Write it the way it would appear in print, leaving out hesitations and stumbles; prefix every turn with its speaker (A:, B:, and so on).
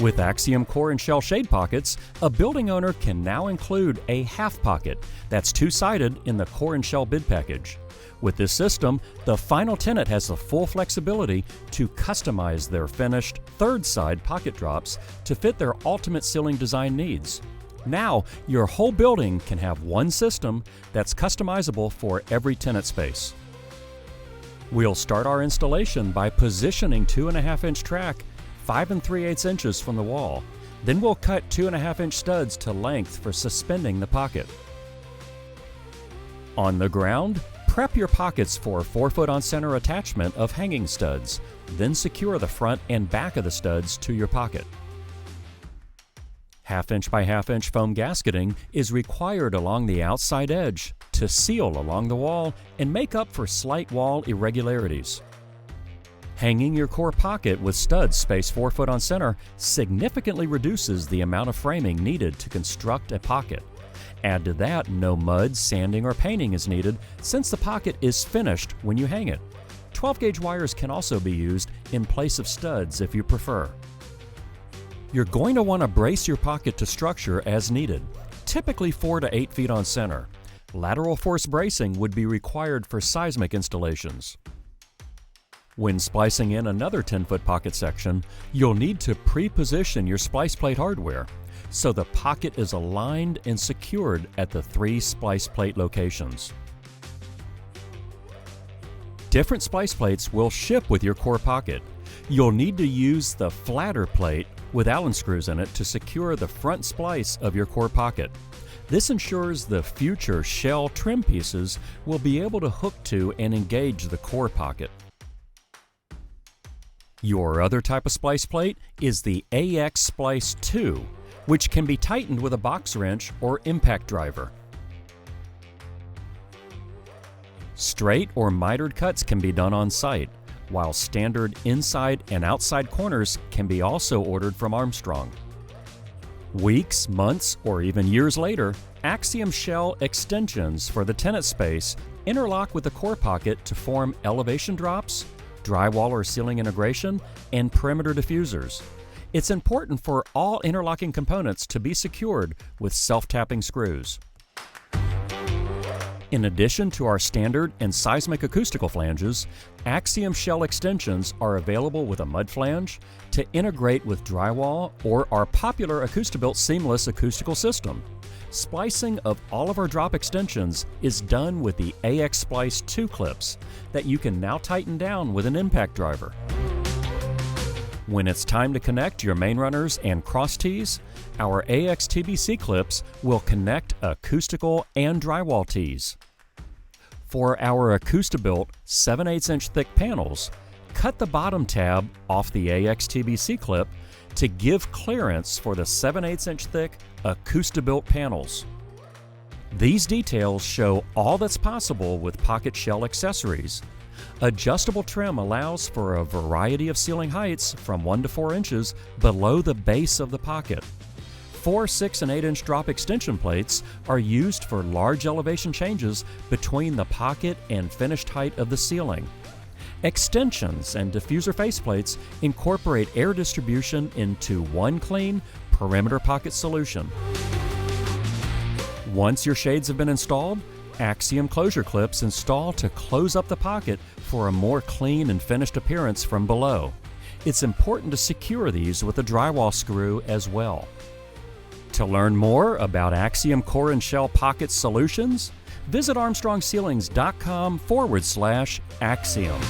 A: With AXIOM Core and Shell shade pockets, a building owner can now include a half pocket that's two-sided in the Core and Shell bid package. With this system, the final tenant has the full flexibility to customize their finished third-side pocket drops to fit their ultimate ceiling design needs. Now, your whole building can have one system that's customizable for every tenant space. We'll start our installation by positioning 2.5-inch track 5 3/8 inches from the wall. Then we'll cut 2.5-inch studs to length for suspending the pocket. On the ground, prep your pockets for 4-foot on center attachment of hanging studs. Then secure the front and back of the studs to your pocket. 1/2-inch by 1/2-inch foam gasketing is required along the outside edge to seal along the wall and make up for slight wall irregularities. Hanging your core pocket with studs spaced 4 foot on center significantly reduces the amount of framing needed to construct a pocket. Add to that, no mud, sanding, or painting is needed since the pocket is finished when you hang it. 12-gauge wires can also be used in place of studs if you prefer. You're going to want to brace your pocket to structure as needed, typically 4 to 8 feet on center. Lateral force bracing would be required for seismic installations. When splicing in another 10-foot pocket section, you'll need to pre-position your splice plate hardware so the pocket is aligned and secured at the 3 splice plate locations. Different splice plates will ship with your core pocket. You'll need to use the flatter plate with Allen screws in it to secure the front splice of your core pocket. This ensures the future shell trim pieces will be able to hook to and engage the core pocket. Your other type of splice plate is the AX Splice 2, which can be tightened with a box wrench or impact driver. Straight or mitered cuts can be done on site, while standard inside and outside corners can be also ordered from Armstrong. Weeks, months, or even years later, AXIOM shell extensions for the tenant space interlock with the core pocket to form elevation drops, drywall or ceiling integration, and perimeter diffusers. It's important for all interlocking components to be secured with self-tapping screws. In addition to our standard and seismic acoustical flanges, AXIOM shell extensions are available with a mud flange to integrate with drywall or our popular ACOUSTIBUILT Seamless Acoustical System. Splicing of all of our drop extensions is done with the AX Splice 2 clips that you can now tighten down with an impact driver. When it's time to connect your main runners and cross tees, our AXTBC clips will connect acoustical and drywall tees. For our ACOUSTIBUILT 7/8-inch thick panels, cut the bottom tab off the AXTBC clip to give clearance for the 7/8-inch thick ACOUSTIBUILT panels. These details show all that's possible with pocket shell accessories. Adjustable trim allows for a variety of ceiling heights from 1 to 4 inches below the base of the pocket. 4, 6, and 8-inch drop extension plates are used for large elevation changes between the pocket and finished height of the ceiling. Extensions and diffuser faceplates incorporate air distribution into one clean perimeter pocket solution. Once your shades have been installed, AXIOM closure clips install to close up the pocket for a more clean and finished appearance from below. It's important to secure these with a drywall screw as well. To learn more about AXIOM Core and Shell Pocket solutions, visit armstrongceilings.com/Axiom.